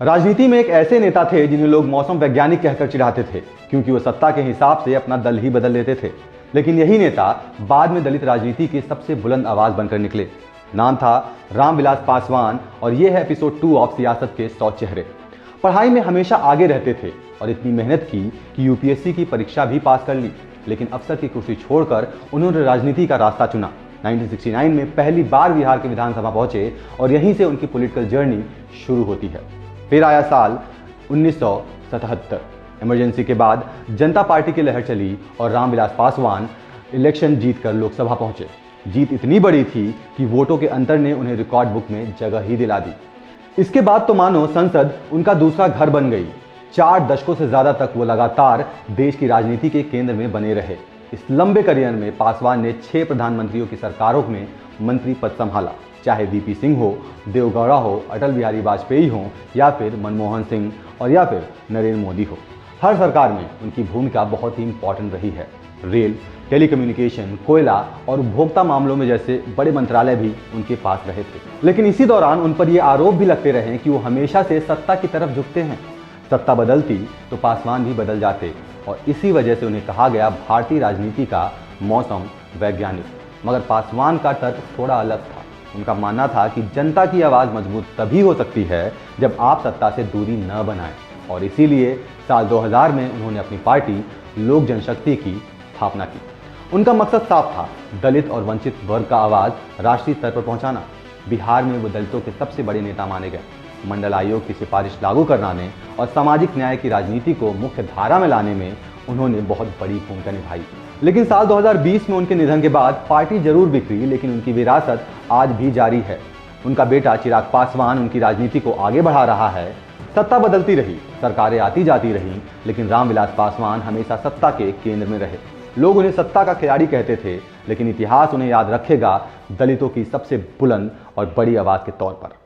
राजनीति में एक ऐसे नेता थे जिन्हें लोग मौसम वैज्ञानिक कहकर चिढ़ाते थे, क्योंकि वो सत्ता के हिसाब से अपना दल ही बदल लेते थे। लेकिन यही नेता बाद में दलित राजनीति के सबसे बुलंद आवाज बनकर निकले। नाम था रामविलास पासवान और ये है एपिसोड 2 ऑफ सियासत के 100 चेहरे। पढ़ाई में हमेशा आगे रहते थे और इतनी मेहनत की कि यूपीएससी की परीक्षा भी पास कर ली, लेकिन अफसर की कुर्सी छोड़कर उन्होंने राजनीति का रास्ता चुना। 1969 में पहली बार बिहार के विधानसभा पहुंचे और यहीं से उनकी पॉलिटिकल जर्नी शुरू होती है। फिर आया साल 1977। इमरजेंसी के बाद जनता पार्टी की लहर चली और रामविलास पासवान इलेक्शन जीतकर लोकसभा पहुंचे। जीत इतनी बड़ी थी कि वोटों के अंतर ने उन्हें रिकॉर्ड बुक में जगह ही दिला दी। इसके बाद तो मानो संसद उनका दूसरा घर बन गई। 4 दशकों से ज्यादा तक वो लगातार देश की राजनीति के केंद्र में बने रहे। इस लंबे करियर में पासवान ने 6 प्रधानमंत्रियों की सरकारों में मंत्री पद संभाला, चाहे वीपी सिंह हो, देवगौड़ा हो, अटल बिहारी वाजपेयी हो या फिर मनमोहन सिंह और या फिर नरेंद्र मोदी हो। हर सरकार में उनकी भूमिका बहुत ही इंपॉर्टेंट रही है। रेल, टेलीकम्युनिकेशन, कोयला और उपभोक्ता मामलों में जैसे बड़े मंत्रालय भी उनके पास रहे थे। लेकिन इसी दौरान उन पर ये आरोप भी लगते रहे कि वो हमेशा से सत्ता की तरफ झुकते हैं। सत्ता बदलती तो पासवान भी बदल जाते और इसी वजह से उन्हें कहा गया भारतीय राजनीति का मौसम वैज्ञानिक। मगर पासवान का तर्क थोड़ा अलग था। उनका मानना था कि जनता की आवाज़ मजबूत तभी हो सकती है जब आप सत्ता से दूरी न बनाएं, और इसीलिए साल 2000 में उन्होंने अपनी पार्टी लोक जनशक्ति की स्थापना की। उनका मकसद साफ था, दलित और वंचित वर्ग का आवाज़ राष्ट्रीय स्तर पर पहुंचाना। बिहार में वो दलितों के सबसे बड़े नेता माने गए। मंडल आयोग की सिफारिश लागू कराने और सामाजिक न्याय की राजनीति को मुख्य धारा में लाने में उन्होंने बहुत बड़ी भूमिका निभाई। लेकिन साल 2020 में उनके निधन के बाद पार्टी जरूर बिखरी, लेकिन उनकी विरासत आज भी जारी है। उनका बेटा चिराग पासवान उनकी राजनीति को आगे बढ़ा रहा है। सत्ता बदलती रही, सरकारें आती जाती रहीं, लेकिन रामविलास पासवान हमेशा सत्ता के केंद्र में रहे। लोग उन्हें सत्ता का खिलाड़ी कहते थे, लेकिन इतिहास उन्हें याद रखेगा दलितों की सबसे बुलंद और बड़ी आवाज के तौर पर।